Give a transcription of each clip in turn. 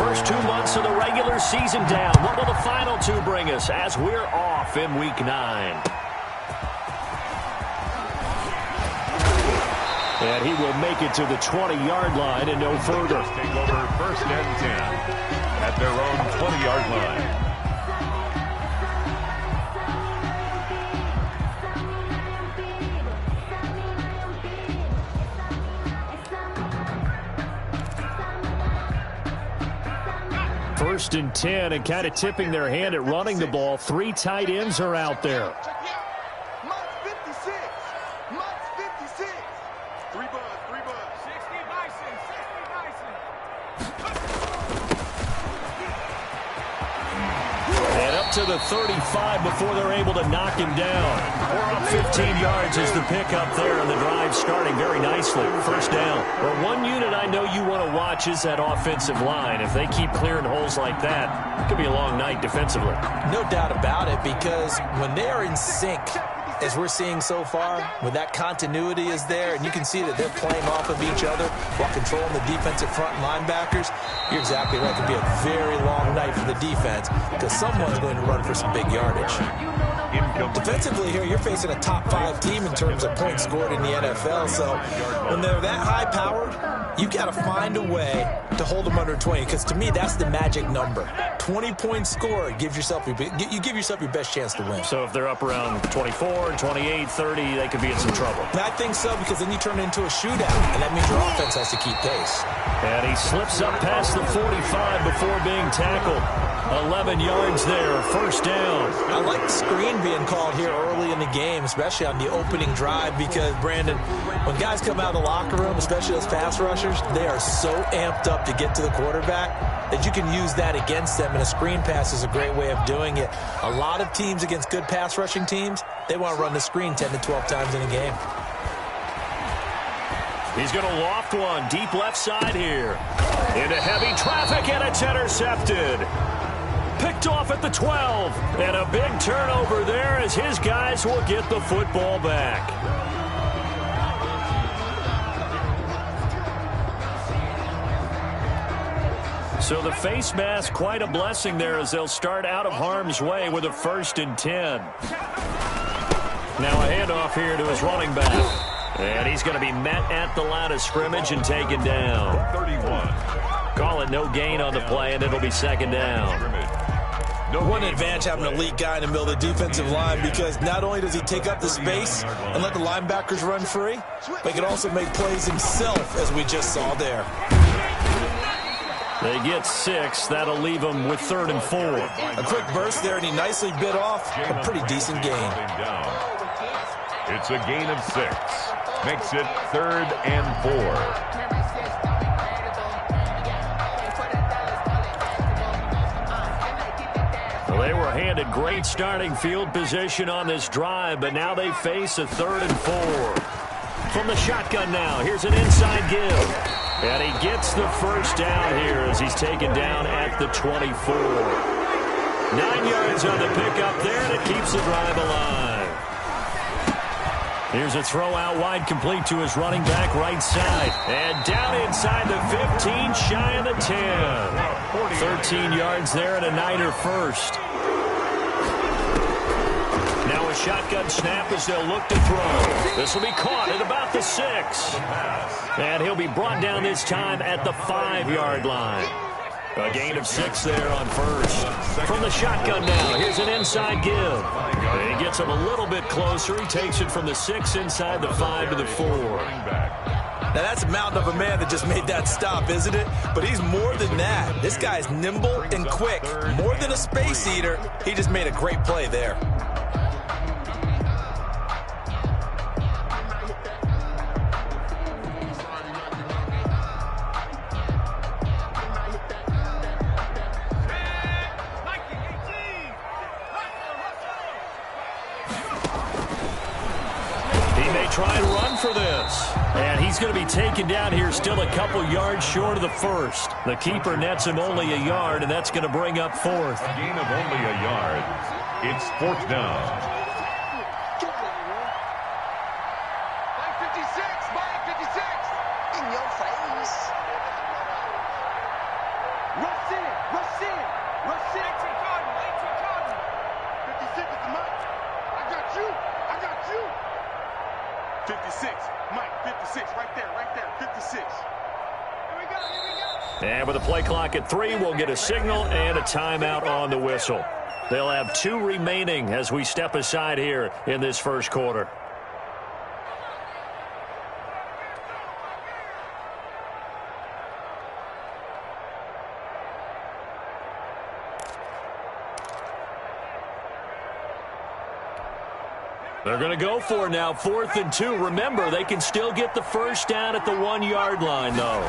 first 2 months of the regular season down. What will the final two bring us as we're off in Week 9? And he will make it to the 20-yard line and no further. Take over first and 10 at their own 20-yard line. First and 10, and kind of tipping their hand at running the ball. 3 tight ends are out there. To the 35 before they're able to knock him down. We're up 15 yards as the pickup there, and the drive starting very nicely. First down. Well, one unit I know you want to watch is that offensive line. If they keep clearing holes like that, it could be a long night defensively. No doubt about it, because when they are in sync, as we're seeing so far, when that continuity is there, and you can see that they're playing off of each other while controlling the defensive front linebackers, you're exactly right. It could be a very long night for the defense because someone's going to run for some big yardage. Defensively here, you're facing a top 5 team in terms of points scored in the NFL, so when they're that high-powered, you got to find a way to hold them under 20, because to me, that's the magic number. 20 points scored, you give yourself your best chance to win. So if they're up around 24, 28, 30, they could be in some trouble. I think so, because then you turn it into a shootout, and that means your offense has to keep pace. And he slips up past the 45 before being tackled. 11 yards there, first down. I like the screen being called here early in the game, especially on the opening drive, because, Brandon, when guys come out of the locker room, especially those pass rushers, they are so amped up to get to the quarterback that you can use that against them, and a screen pass is a great way of doing it. A lot of teams against good pass rushing teams, they want to run the screen 10 to 12 times in a game. He's going to loft one deep left side here. Into heavy traffic, and it's intercepted. Picked off at the 12. And a big turnover there as his guys will get the football back. So the face mask, quite a blessing there as they'll start out of harm's way with a 1st and 10. Now a handoff here to his running back. And he's going to be met at the line of scrimmage and taken down. 31. Call it no gain on the play, and it'll be second down. One advantage having an elite guy in the middle of the defensive line, because not only does he take up the space and let the linebackers run free, but he can also make plays himself, as we just saw there. They get 6. That'll leave them with 3rd and 4. A quick burst there, and he nicely bit off a pretty decent gain. It's a gain of 6. Makes it 3rd and 4. They were handed great starting field position on this drive, but now they face a 3rd and 4. From the shotgun now, here's an inside give. And he gets the first down here as he's taken down at the 24. 9 yards on the pickup there, and it keeps the drive alive. Here's a throw out wide, complete to his running back right side. And down inside the 15, shy of the 10. 13 yards there and a Niner first. Now a shotgun snap as they'll look to throw. This will be caught at about the 6. And he'll be brought down this time at the 5-yard line. A gain of 6 there on first. From the shotgun now, here's an inside give. And he gets him a little bit closer. He takes it from the 6 inside the 5 to the 4. Now that's a mountain of a man that just made that stop, isn't it? But he's more than that. This guy's nimble and quick. More than a space eater, he just made a great play there. Try and run for this. And he's going to be taken down here still a couple yards short of the first. The keeper nets him only a yard, and that's going to bring up 4th. A gain of only a yard. It's 4th down. Mike 56, in your face. Rush in. Rush in. Rush in. 56 is Mike. I got you. I got you. 56. Mike, 56. Right there. Right there. 56. Here we go. Here we go. And with the play clock at 3, we'll get a signal and a timeout on the whistle. They'll have 2 remaining as we step aside here in this first quarter. They're going to go for it now, 4th and 2. Remember, they can still get the first down at the 1-yard line, though.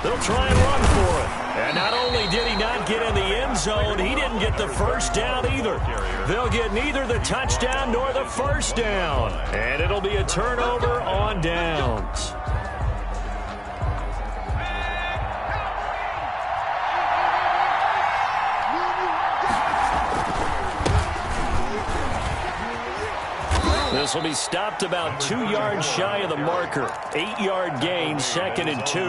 They'll try and run for it. And not only did he not get in the end zone, he didn't get the first down either. They'll get neither the touchdown nor the first down. And it'll be a turnover on downs. This will be stopped about 2 yards shy of the marker. 8-yard gain, 2nd and 2.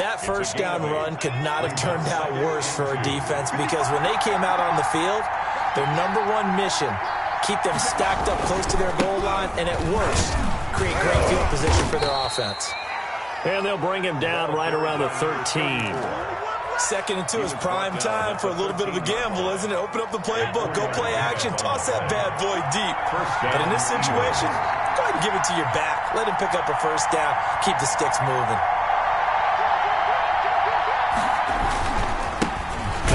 That first down run could not have turned out worse for our defense because when they came out on the field, their #1 mission, keep them stacked up close to their goal line, and at worst, create great field position for their offense. And they'll bring him down right around the 13. 2nd and 2 is prime time for a little bit of a gamble, isn't it? Open up the playbook, go play action, toss that bad boy deep. But in this situation, go ahead and give it to your back. Let him pick up a first down. Keep the sticks moving.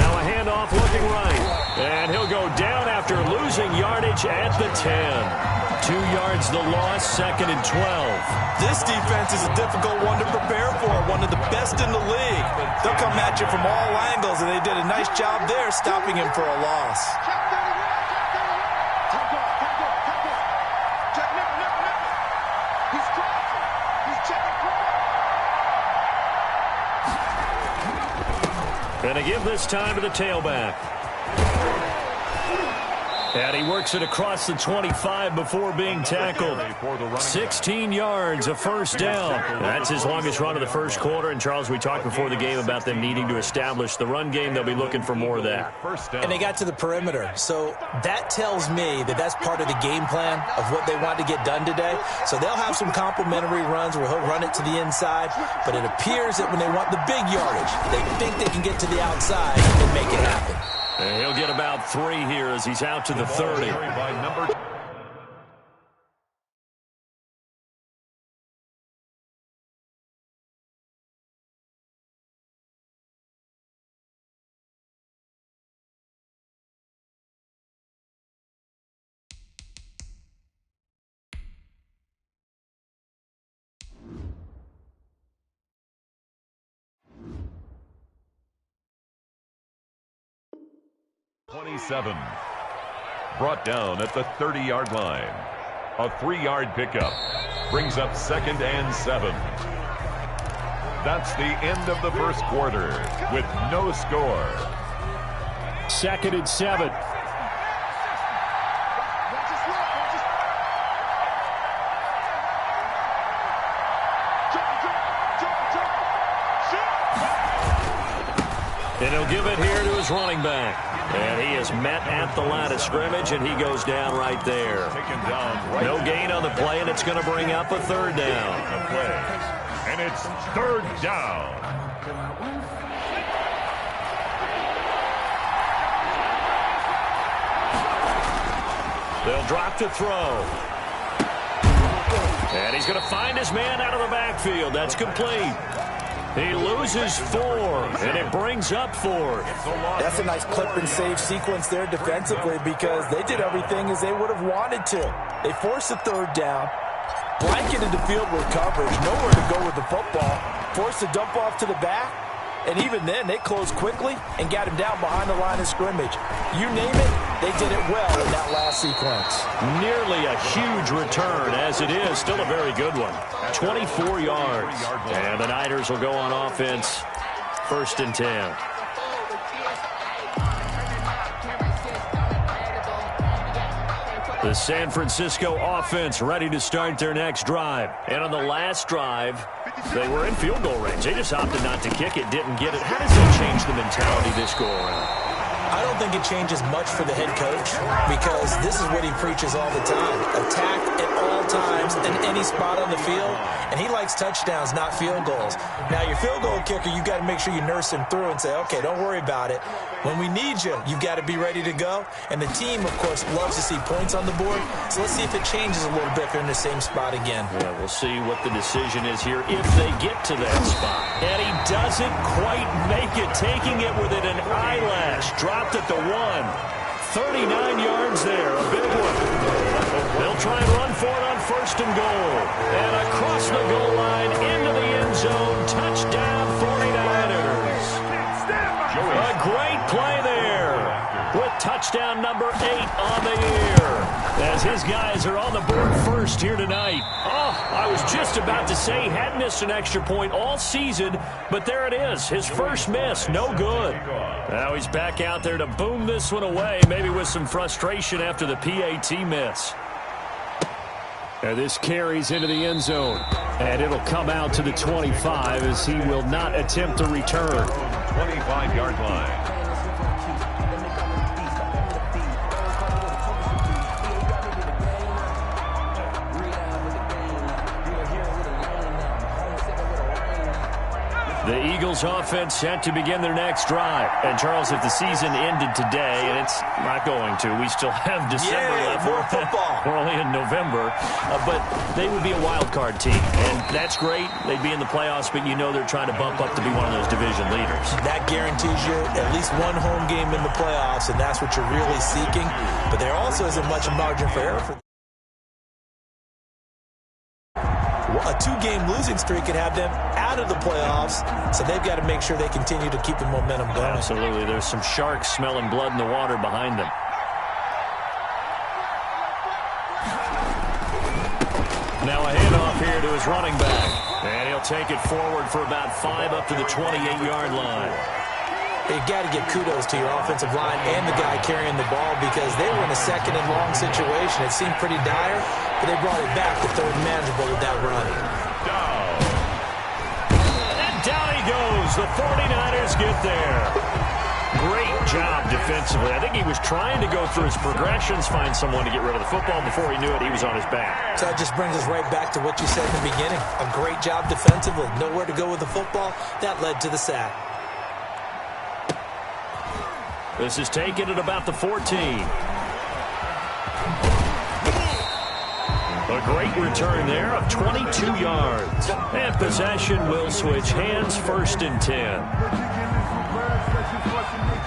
Now a handoff looking right. And he'll go down after losing yardage at the 10. 2 yards the loss, 2nd and 12. This defense is a difficult one to prepare for, one of the best in the league. They'll come at you from all angles, and they did a nice job there stopping him for a loss. And they give this time to the tailback. And he works it across the 25 before being tackled. 16 yards, a first down. That's his longest run of the first quarter. And, Charles, we talked before the game about them needing to establish the run game. They'll be looking for more of that. And they got to the perimeter. So that tells me that that's part of the game plan of what they want to get done today. So they'll have some complimentary runs where he'll run it to the inside. But it appears that when they want the big yardage, they think they can get to the outside and make it happen. And he'll get about 3 here as he's out to the 30. .27. Brought down at the 30-yard line. A 3-yard pickup brings up 2nd and 7. That's the end of the first quarter with no score. 2nd and 7. And he'll give it here to his running back. And he is met at the line of scrimmage, and he goes down right there. No gain on the play, and it's going to bring up a 3rd down. And it's 3rd down. They'll drop to throw. And he's going to find his man out of the backfield. That's complete. He loses 4, and it brings up 4th. That's a nice clip and save sequence there defensively because they did everything as they would have wanted to. They forced a 3rd down, blanketed the field with coverage, nowhere to go with the football, forced a dump off to the back, and even then they closed quickly and got him down behind the line of scrimmage. You name it, they did it well in that last sequence. Nearly a huge return, as it is. Still a very good one. 24 yards. And the Niners will go on offense. 1st and 10. The San Francisco offense ready to start their next drive. And on the last drive, They were in field goal range. They just opted not to kick it, didn't get it. How does that change the mentality this go around? I don't think it changes much for the head coach because this is what he preaches all the time. Attack at all times in any spot on the field, and he likes touchdowns, not field goals. Now, your field goal kicker, you've got to make sure you nurse him through and say, okay, don't worry about it. When we need you, you've got to be ready to go. And the team, of course, loves to see points on the board, so let's see if it changes a little bit if they're in the same spot again. Yeah, we'll see what the decision is here if they get to that spot. And he doesn't quite make it, taking it within an eyelash. Dropped at the 1. 39 yards there, a big one. They'll try and run for it on 1st and goal. And across the goal line, into the end zone, touchdown 49ers. A great play there with touchdown number 8 on the year. As his guys are on the board first here tonight. Oh, I was just about to say he had missed an extra point all season, but there it is. His first miss, no good. Now he's back out there to boom this one away, maybe with some frustration after the PAT miss. And this carries into the end zone. And it'll come out to the 25 as he will not attempt to return. 25-yard line. The Eagles offense set to begin their next drive. And, Charles, if the season ended today, and it's not going to, we still have December left. More football. We're only in November. But they would be a wild card team. And that's great. They'd be in the playoffs, but you know they're trying to bump up to be one of those division leaders. That guarantees you at least one home game in the playoffs, and that's what you're really seeking. But there also isn't much margin for error for them. A 2-game losing streak could have them out of the playoffs, so they've got to make sure they continue to keep the momentum going. Absolutely. There's some sharks smelling blood in the water behind them. Now a handoff here to his running back. And he'll take it forward for about 5 up to the 28-yard line. You've got to give kudos to your offensive line and the guy carrying the ball because they were in a 2nd and long situation. It seemed pretty dire, but they brought it back to 3rd and manageable with that run. And down he goes. The 49ers get there. Great job defensively. I think he was trying to go through his progressions, find someone to get rid of the football. Before he knew it, he was on his back. So that just brings us right back to what you said in the beginning. A great job defensively. Nowhere to go with the football. That led to the sack. This is taken at about the 14. A great return there of 22 yards. And possession will switch hands, 1st and 10.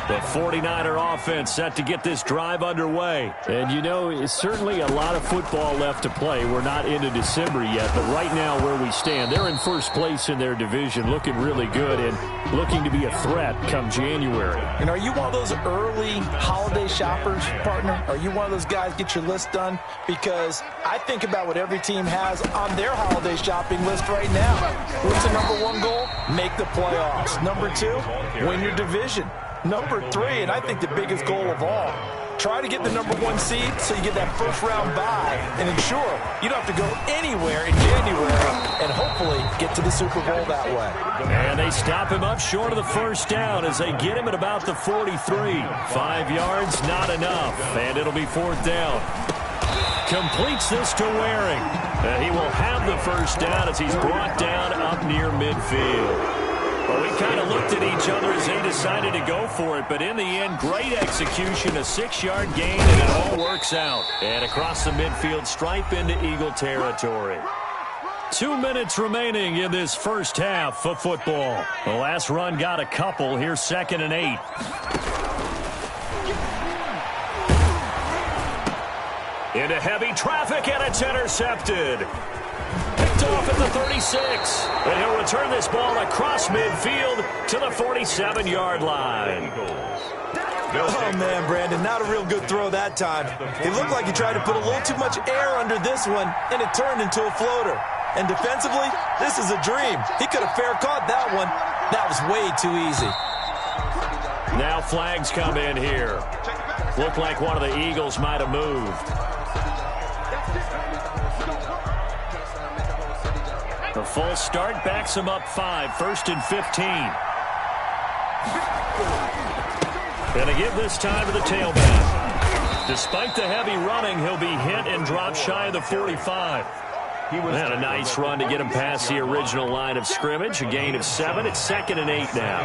The 49er offense set to get this drive underway. And, you know, it's certainly a lot of football left to play. We're not into December yet, but right now where we stand, they're in 1st place in their division, looking really good and looking to be a threat come January. And are you one of those early holiday shoppers, partner? Are you one of those guys get your list done? Because I think about what every team has on their holiday shopping list right now. What's the number 1 goal? Make the playoffs. Number 2, win your division. Number 3, and I think the biggest goal of all, try to get the number 1 seed so you get that 1st round bye and ensure you don't have to go anywhere in January and hopefully get to the Super Bowl that way. And they stop him up short of the 1st down as they get him at about the 43. 5 yards, not enough, and it'll be 4th down. Completes this to Waring. And he will have the 1st down as he's brought down up near midfield. Well, we kind of looked at each other as they decided to go for it, but in the end, great execution, a 6-yard gain, and it all works out. And across the midfield stripe into Eagle territory. 2 minutes remaining in this first half of football. The last run got a couple. Here's 2nd and 8. Into heavy traffic, and it's intercepted. Picked off at the 36. And he'll return this ball across midfield to the 47-yard line. Oh, man, Brandon, not a real good throw that time. It looked like he tried to put a little too much air under this one, and it turned into a floater. And defensively, this is a dream. He could have fair caught that one. That was way too easy. Now flags come in here. Looked like one of the Eagles might have moved. The full start backs him up 5, 1st and 15. Gonna give this time to the tailback. Despite the heavy running, he'll be hit and dropped shy of the 45. And a nice run to get him past the original line of scrimmage. A gain of 7. It's 2nd and 8 now.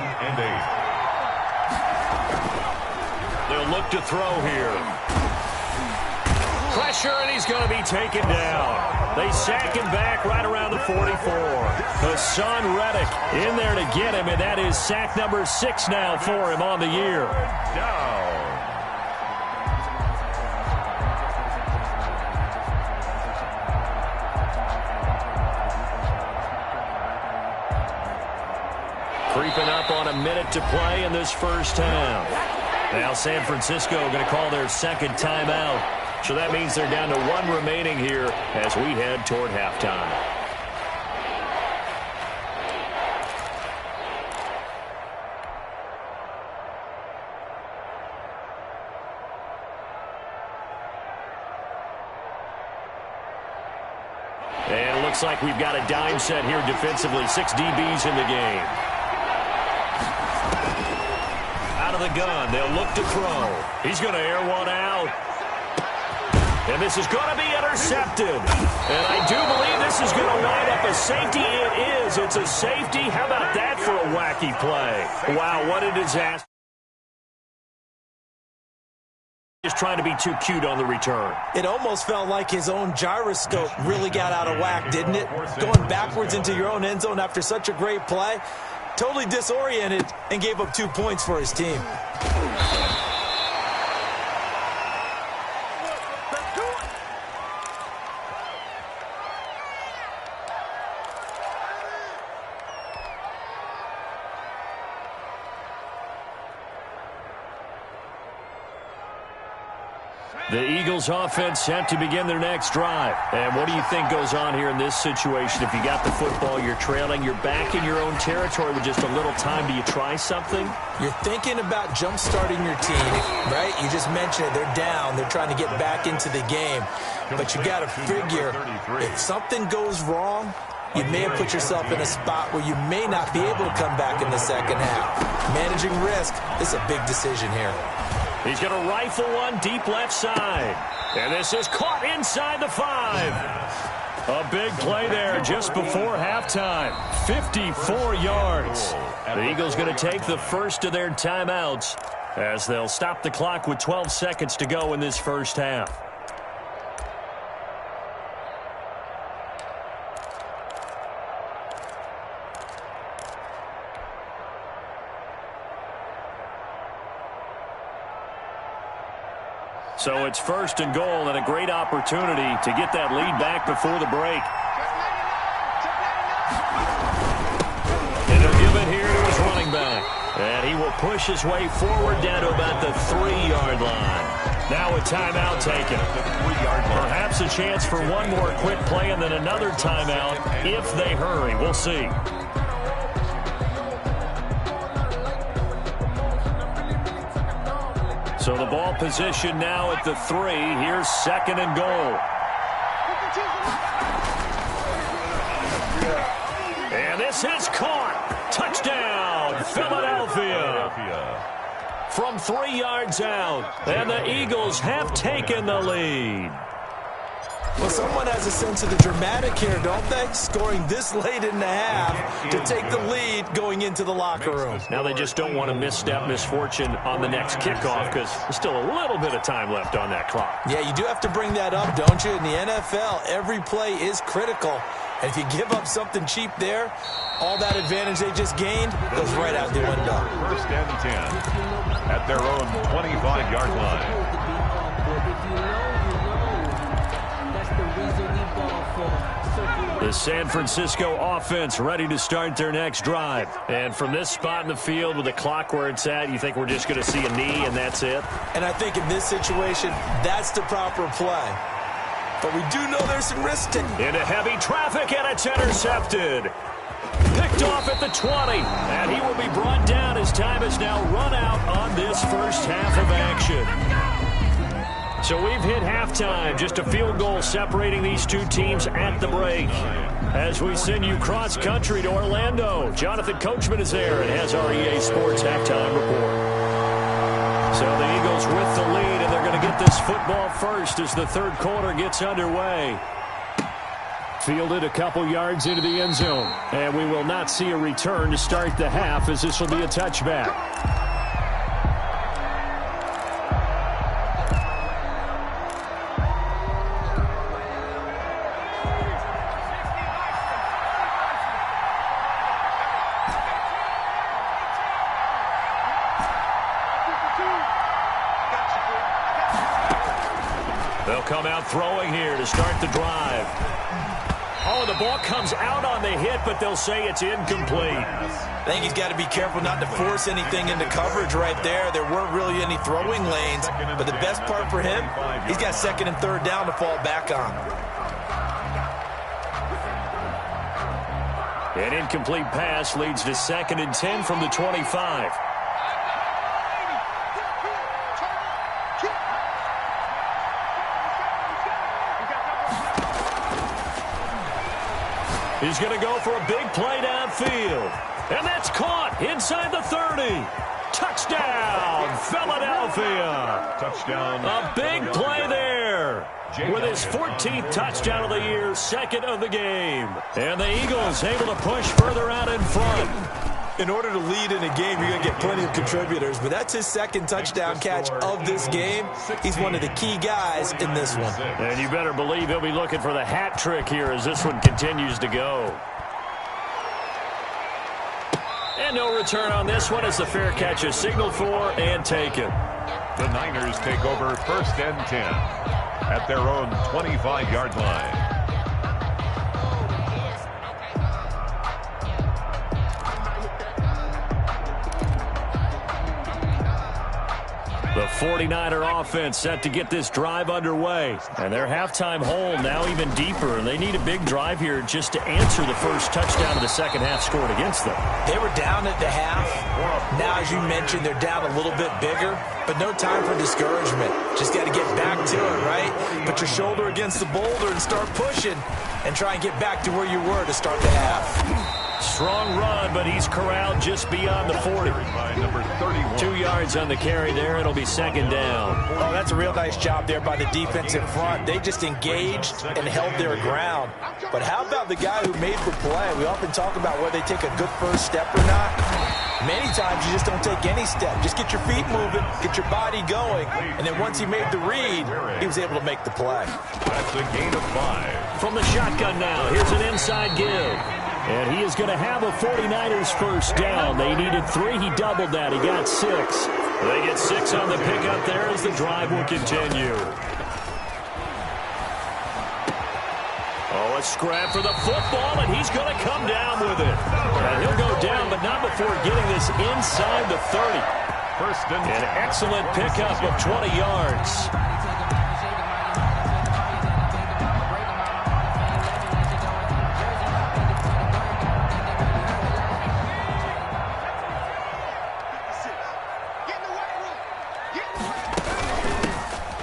They'll look to throw here. Pressure, and he's going to be taken down. They sack him back right around the 44. Hassan Reddick in there to get him, and that is sack number 6 now for him on the year. Down. Creeping up on a minute to play in this first half. Now San Francisco going to call their second timeout. So that means they're down to 1 remaining here as we head toward halftime. And it looks like we've got a dime set here defensively. 6 DBs in the game. Out of the gun, they'll look to throw. He's going to air one out. And this is going to be intercepted. And I do believe this is going to line up a safety. It is. It's a safety. How about that for a wacky play? Wow, what a disaster. Just trying to be too cute on the return. It almost felt like his own gyroscope really got out of whack, didn't it? Going backwards into your own end zone after such a great play. Totally disoriented and gave up 2 points for his team. The Eagles offense set to begin their next drive. And what do you think goes on here in this situation? If you got the football, you're trailing, you're back in your own territory with just a little time. Do you try something? You're thinking about jump-starting your team, right? You just mentioned it. They're down. They're trying to get back into the game. But you got to figure if something goes wrong, you may have put yourself in a spot where you may not be able to come back in the second half. Managing risk is a big decision here. He's going to rifle one deep left side. And this is caught inside the 5. A big play there just before halftime. 54 yards. The Eagles going to take the first of their timeouts as they'll stop the clock with 12 seconds to go in this first half. So it's 1st and goal and a great opportunity to get that lead back before the break. And he'll give it here to his running back. And he will push his way forward down to about the 3-yard line. Now a timeout taken. Perhaps a chance for one more quick play and then another timeout if they hurry. We'll see. So the ball position now at the 3. Here's 2nd and goal. And this is caught. Touchdown, Philadelphia. From 3 yards out. And the Eagles have taken the lead. Well, someone has a sense of the dramatic here, don't they? Scoring this late in the half to take the lead going into the locker room. Now they just don't want to misfortune on the next kickoff because there's still a little bit of time left on that clock. Yeah, you do have to bring that up, don't you? In the NFL, every play is critical. And if you give up something cheap there, all that advantage they just gained goes right out the window. 1st and 10 at their own 25-yard line. The San Francisco offense ready to start their next drive. And from this spot in the field with the clock where it's at, you think we're just going to see a knee and that's it? And I think in this situation, that's the proper play. But we do know there's some risk taken. Into heavy traffic, and it's intercepted. Picked off at the 20, and he will be brought down as time is now run out on this first half of action. So we've hit halftime. Just a field goal separating these two teams at the break. As we send you cross-country to Orlando, Jonathan Coachman is there and has our EA Sports halftime report. So the Eagles with the lead, and they're going to get this football first as the third quarter gets underway. Fielded a couple yards into the end zone, and we will not see a return to start the half, as this will be a touchback. They'll come out throwing here to start the drive. Oh, the ball comes out on the hit, but they'll say it's incomplete. I think he's got to be careful not to force anything into coverage right there. There weren't really any throwing lanes, but the best part for him, he's got second and third down to fall back on. An incomplete pass leads to 2nd and 10 from the 25. He's going to go for a big play downfield. And that's caught inside the 30. Touchdown, Philadelphia. Touchdown. A big play there. With his 14th touchdown of the year, 2nd of the game. And the Eagles able to push further out in front. In order to lead in a game, you're going to get plenty of contributors, but that's his 2nd touchdown catch of this game. He's one of the key guys in this one. And you better believe he'll be looking for the hat trick here as this one continues to go. And no return on this one as the fair catch is signaled for and taken. The Niners take over 1st and 10 at their own 25-yard line. The 49er offense set to get this drive underway. And their halftime hole now even deeper. And they need a big drive here just to answer the first touchdown of the second half scored against them. They were down at the half. Now, as you mentioned, they're down a little bit bigger. But no time for discouragement. Just got to get back to it, right? Put your shoulder against the boulder and start pushing. And try and get back to where you were to start the half. Strong run, but he's corralled just beyond the 40. Number 31. 2 yards on the carry there. It'll be 2nd down. Oh, that's a real nice job there by the defensive front. They just engaged and held their ground. But how about the guy who made the play? We often talk about whether they take a good first step or not. Many times you just don't take any step. Just get your feet moving, get your body going, and then once he made the read, he was able to make the play. That's a gain of 5. From the shotgun now, here's an inside give. And he is going to have a 49ers first down. They needed 3. He doubled that. He got 6. They get 6 on the pickup there as the drive will continue. Oh, a scrap for the football, and he's going to come down with it. And he'll go down, but not before getting this inside the 30. 1st and 10. An excellent pickup of 20 yards.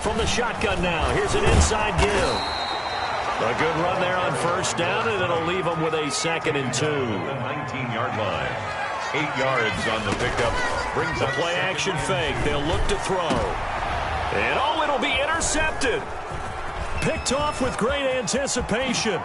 From the shotgun now, here's an inside give. A good run there on first down, and it'll leave them with a 2nd and 2. The 19-yard line. 8 yards on the pickup. Brings The up play action fake. They'll look to throw. And oh, it'll be intercepted. Picked off with great anticipation.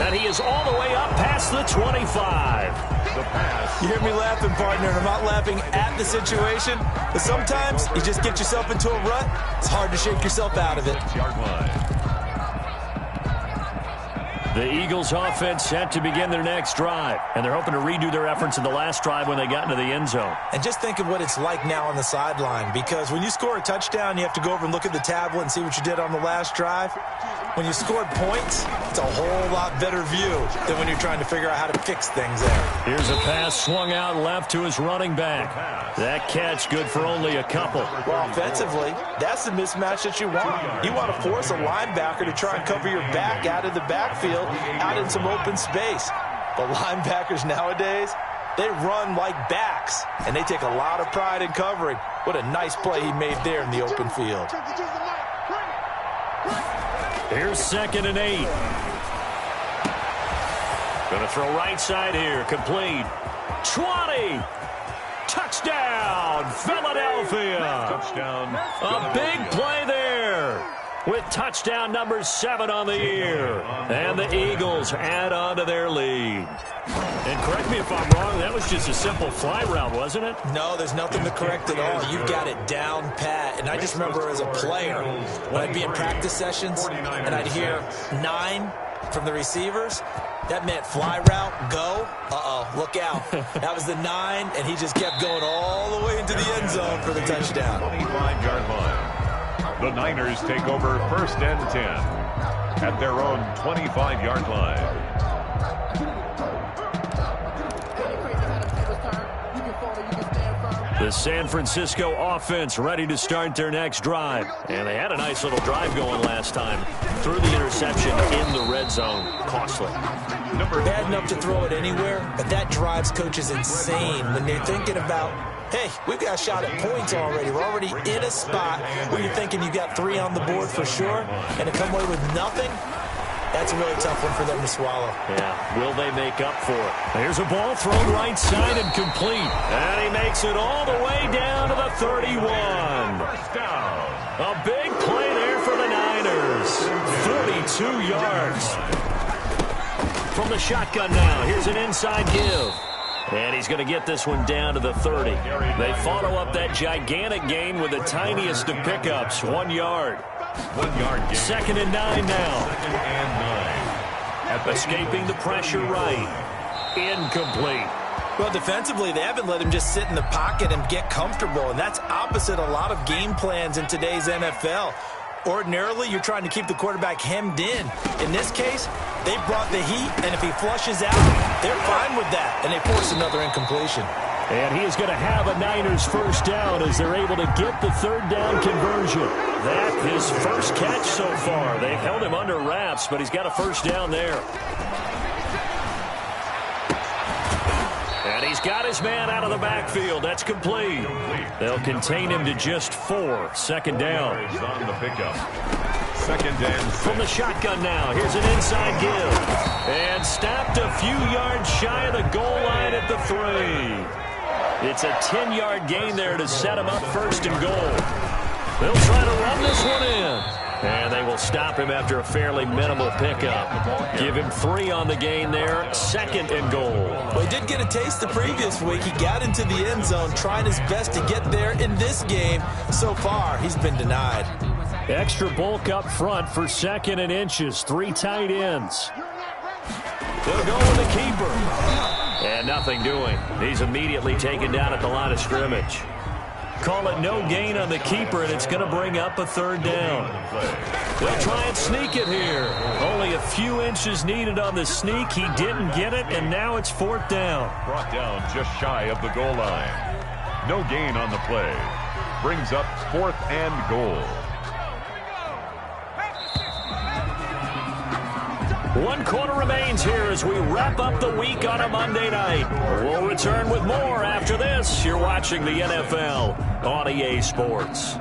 And he is all the way up past the 25. the pass. You hear me laughing, partner, and I'm not laughing at the situation, but sometimes you just get yourself into a rut. It's hard to shake yourself out of it. Yard line. The Eagles offense set to begin their next drive, and they're hoping to redo their efforts in the last drive when they got into the end zone. And just think of what it's like now on the sideline, because when you score a touchdown, you have to go over and look at the tablet and see what you did on the last drive. When you scored points, it's a whole lot better view than when you're trying to figure out how to fix things there. Here's a pass swung out left to his running back. That catch good for only a couple. Well, offensively, that's the mismatch that you want. You want to force a linebacker to try and cover your back out of the backfield, out in some open space. But linebackers nowadays, They run like backs, and they take a lot of pride in covering. What a nice play he made there in the open field. Here's 2nd and 8. Going to throw right side here. Complete. 20. Touchdown, Philadelphia. Touchdown. A big play there with touchdown number 7 on the year. And the Eagles add on to their lead. And correct me if I'm wrong, that was just a simple fly route, wasn't it? No, there's nothing to correct at all. You've got it down pat. And I just remember as a player, when I'd be in practice sessions and I'd hear 9 from the receivers, that meant fly route, go. Uh-oh, look out. That was the 9, and he just kept going all the way into the end zone for the touchdown. 25-yard line. The Niners take over 1st and 10 at their own 25-yard line. The San Francisco offense ready to start their next drive. And they had a nice little drive going last time. Threw the interception in the red zone. Costly. Bad enough to throw it anywhere, but that drives coaches insane when they're thinking about, hey, we've got a shot at points already. We're already in a spot where you're thinking you got 3 on the board for sure, and to come away with nothing, that's a really tough one for them to swallow. Yeah, will they make up for it? Here's a ball thrown right side and complete. And he makes it all the way down to the 31. First down. A big play there for the Niners. 42 yards. From the shotgun now, here's an inside give. And he's going to get this one down to the 30. They follow up that gigantic gain with the tiniest of pickups, 1 yard. 1 yard gain. 2nd and 9 now. 2nd and 9. Escaping the pressure right. Incomplete. Well, defensively, they haven't let him just sit in the pocket and get comfortable, and that's opposite a lot of game plans in today's NFL. Ordinarily, you're trying to keep the quarterback hemmed in. In this case, they brought the heat, and if he flushes out, they're fine with that, and they force another incompletion. And he is going to have a Niners first down as they're able to get the 3rd down conversion. That his first catch so far. They've held him under wraps, but he's got a first down there. And he's got his man out of the backfield. That's complete. They'll contain him to just 4. 2nd down. On the pickup. 2nd and 6. From the shotgun now. Here's an inside give. And stopped a few yards shy of the goal line at the 3. It's a 10-yard gain there to set him up 1st and goal. They'll try to run this one in. And they will stop him after a fairly minimal pickup. Give him 3 on the gain there. 2nd and goal. Well, he did get a taste the previous week. He got into the end zone trying his best to get there in this game. So far, he's been denied. Extra bulk up front for 2nd and inches. 3 tight ends. They'll go with the keeper. And nothing doing. He's immediately taken down at the line of scrimmage. Call it no gain on the keeper, and it's going to bring up a 3rd down. They'll try and sneak it here. Only a few inches needed on the sneak. He didn't get it, and now it's 4th down. Brought down just shy of the goal line. No gain on the play. Brings up 4th and goal. 1 quarter remains here as we wrap up the week on a Monday night. We'll return with more after this. You're watching the NFL on EA Sports.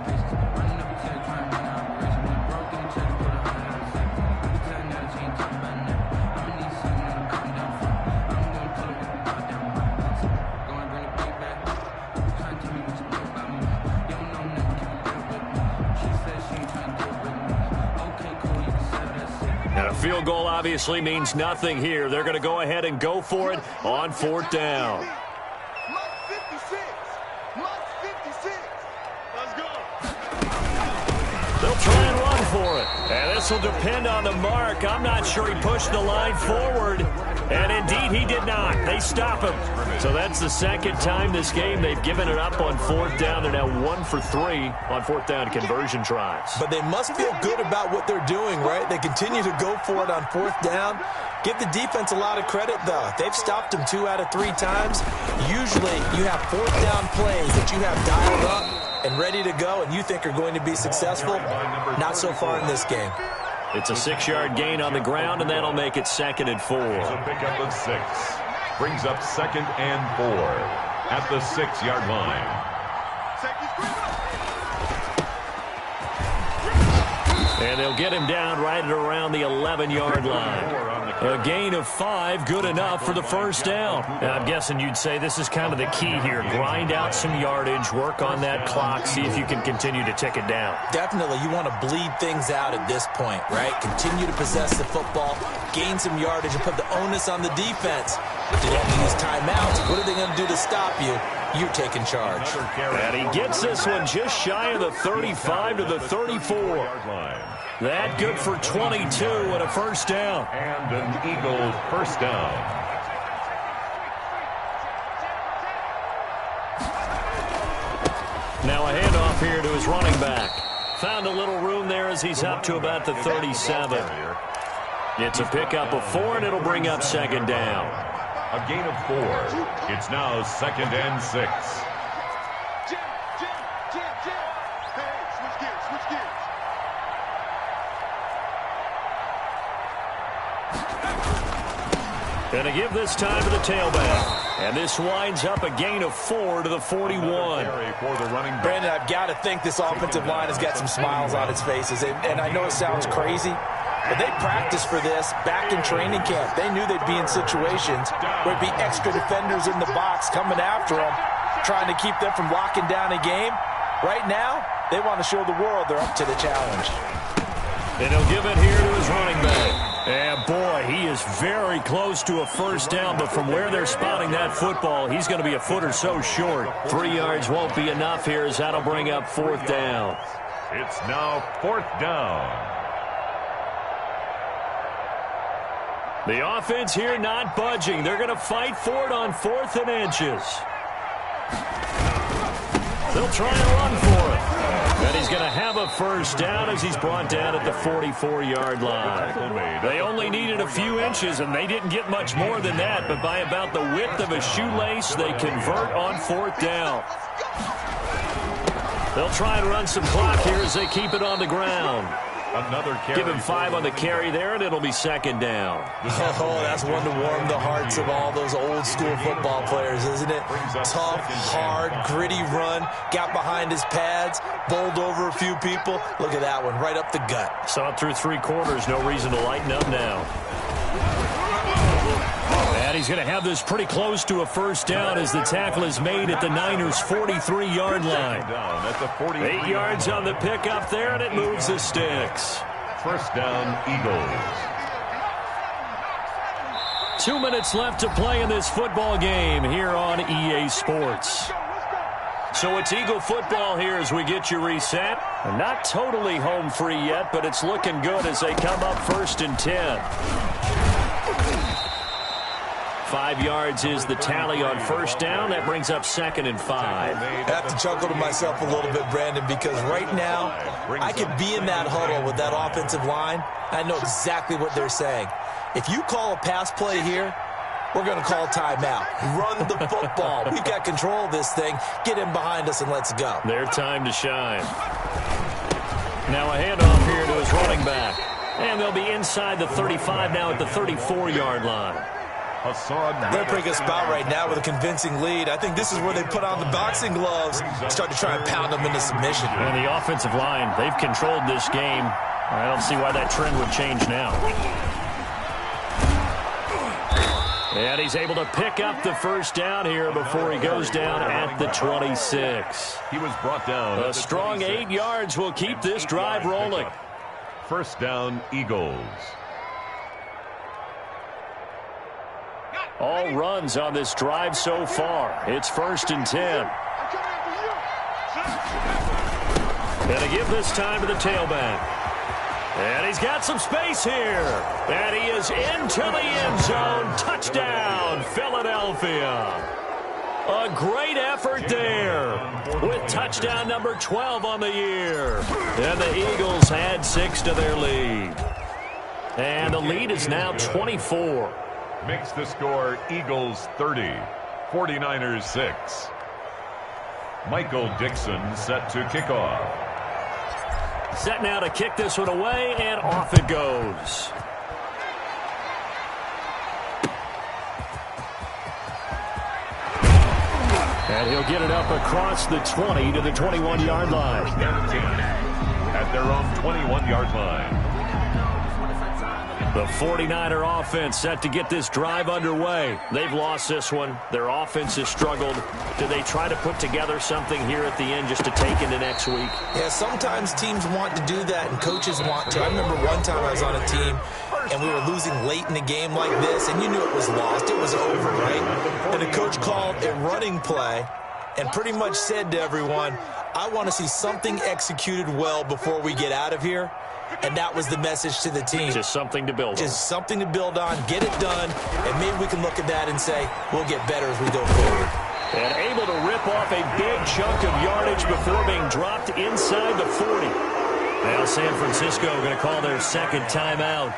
Field goal obviously means nothing here. They're going to go ahead and go for it on 4th down. They'll try and run for it. And this will depend on the mark. I'm not sure he pushed the line forward. And indeed, he did not. They stop him. So that's the 2nd time this game they've given it up on 4th down. They're now 1 for 3 on 4th down conversion tries. But they must feel good about what they're doing, right? They continue to go for it on 4th down. Give the defense a lot of credit, though. They've stopped them 2 out of 3 times. Usually, you have 4th down plays that you have dialed up and ready to go and you think are going to be successful. Not so far in this game. It's a 6-yard gain on the ground, and that'll make it 2nd and 4. So pick up of 6. Brings up 2nd and 4 at the 6-yard line. And they'll get him down right at around the 11-yard line. A gain of 5, good enough for the first down. Now, I'm guessing you'd say this is kind of the key here. Grind out some yardage, work on that clock, see if you can continue to tick it down. Definitely, you want to bleed things out at this point, right? Continue to possess the football, gain some yardage, and put the onus on the defense. If they don't use timeouts, what are they going to do to stop you? You're taking charge. And he gets this one just shy of the 35 to the 34. That good for 22 and a first down. And an Eagle first down. Now a handoff here to his running back. Found a little room there as he's up to about the 37. It's a pickup of 4, and it'll bring up 2nd down. A gain of 4. It's now 2nd and 6. Going to give this time to the tailback. And this winds up a gain of 4 to the 41. Brandon, I've got to think this offensive line has got some smiles on its faces. And I know it sounds crazy, but they practiced for this back in training camp. They knew they'd be in situations where it'd be extra defenders in the box coming after them, trying to keep them from locking down a game. Right now, they want to show the world they're up to the challenge. And he'll give it here to his running back. And, boy, he is very close to a first down, but from where they're spotting that football, he's going to be a foot or so short. 3 yards won't be enough here as that'll bring up 4th down. It's now 4th down. The offense here not budging. They're going to fight for it on 4th and inches. They'll try and run for it. And he's going to have a first down as he's brought down at the 44-yard line. They only needed a few inches, and they didn't get much more than that, but by about the width of a shoelace, they convert on 4th down. They'll try and run some clock here as they keep it on the ground. Another carry. Give him 5 on the carry there, and it'll be 2nd down. Oh, that's one to warm the hearts of all those old-school football players, isn't it? Tough, hard, gritty run, got behind his pads, bowled over a few people. Look at that one, right up the gut. Saw it through 3 quarters, no reason to lighten up now. And he's going to have this pretty close to a first down as the tackle is made at the Niners' 43-yard line. 8 yards on the pickup there, and it moves the sticks. First down, Eagles. 2 minutes left to play in this football game here on EA Sports. So it's Eagle football here as we get you reset. Not totally home free yet, but it's looking good as they come up 1st and 10. 5 yards is the tally on first down. That brings up 2nd and 5. I have to chuckle to myself a little bit, Brandon, because right now I could be in that huddle with that offensive line. I know exactly what they're saying. If you call a pass play here, we're going to call timeout. Run the football. We've got control of this thing. Get in behind us and let's go. Their time to shine. Now a handoff here to his running back. And they'll be inside the 35 now at the 34-yard line. They're a pretty good spot right now with a convincing lead. I think this is where they put on the boxing gloves, start to try and pound them into submission. And the offensive line, they've controlled this game. I don't see why that trend would change now. And he's able to pick up the first down here before he goes down at the 26. He was brought down. A strong 8 yards will keep this drive rolling. First down, Eagles. All runs on this drive so far. It's 1st and 10. Gonna give this time to the tailback. And he's got some space here. And he is into the end zone. Touchdown, Philadelphia. A great effort there with touchdown number 12 on the year. And the Eagles add 6 to their lead. And the lead is now 24. Makes the score Eagles 30, 49ers 6. Michael Dixon set to kick off. Set now to kick this one away, and off it goes. And he'll get it up across the 20 to the 21-yard line. At their own 21-yard line. The 49er offense set to get this drive underway. They've lost this one. Their offense has struggled. Do they try to put together something here at the end just to take into next week? Yeah, sometimes teams want to do that and coaches want to. I remember one time I was on a team and we were losing late in a game like this, and you knew it was lost. It was over, right? And the coach called a running play and pretty much said to everyone, I want to see something executed well before we get out of here. And that was the message to the team. Just something to build on. Just something to build on, get it done, and maybe we can look at that and say, we'll get better as we go forward. And able to rip off a big chunk of yardage before being dropped inside the 40. Now San Francisco going to call their second timeout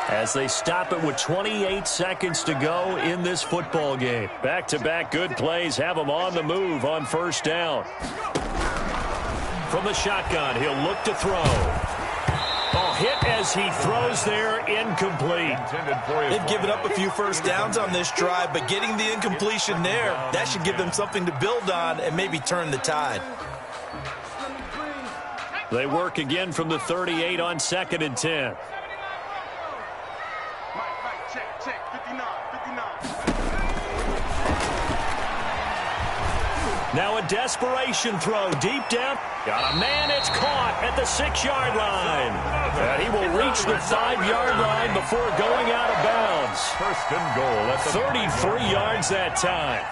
as they stop it with 28 seconds to go in this football game. Back-to-back good plays have them on the move on first down. From the shotgun, he'll look to throw. Hit as he throws there, incomplete. They've given up a few first downs on this drive, but getting the incompletion there, that should give them something to build on and maybe turn the tide. They work again from the 38 on 2nd and 10. Check, 59. Now a desperation throw deep down. Got a man, it's caught at the 6-yard line. And he will reach the 5-yard line before going out of bounds. First and goal at the 33 yards that time.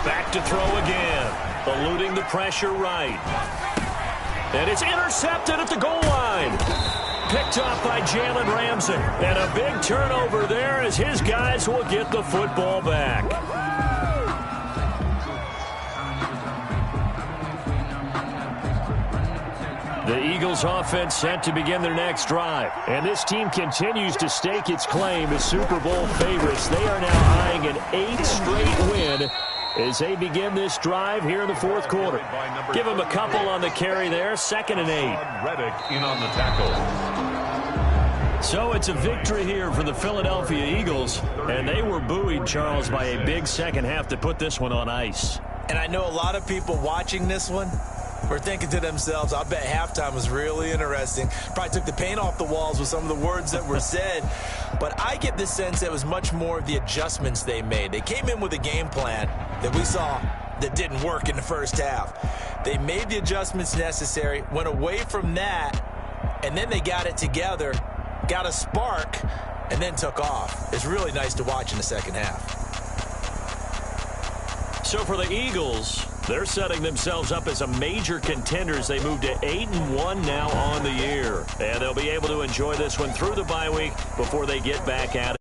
Back to throw again. Eluding the pressure right. And it's intercepted at the goal line. Picked off by Jalen Ramsey. And a big turnover there as his guys will get the football back. The Eagles offense set to begin their next drive. And this team continues to stake its claim as Super Bowl favorites. They are now eyeing an 8th straight win as they begin this drive here in the 4th quarter. Give them a couple on the carry there. 2nd and 8. Reddick in on the tackle. So it's a victory here for the Philadelphia Eagles. And they were buoyed, Charles, by a big second half to put this one on ice. And I know a lot of people watching this one were thinking to themselves, I bet halftime was really interesting. Probably took the paint off the walls with some of the words that were said. But I get the sense that it was much more of the adjustments they made. They came in with a game plan that we saw that didn't work in the first half. They made the adjustments necessary, went away from that, and then they got it together, got a spark, and then took off. It's really nice to watch in the second half. So for the Eagles, they're setting themselves up as a major contender as they move to 8-1 now on the year. And they'll be able to enjoy this one through the bye week before they get back at it.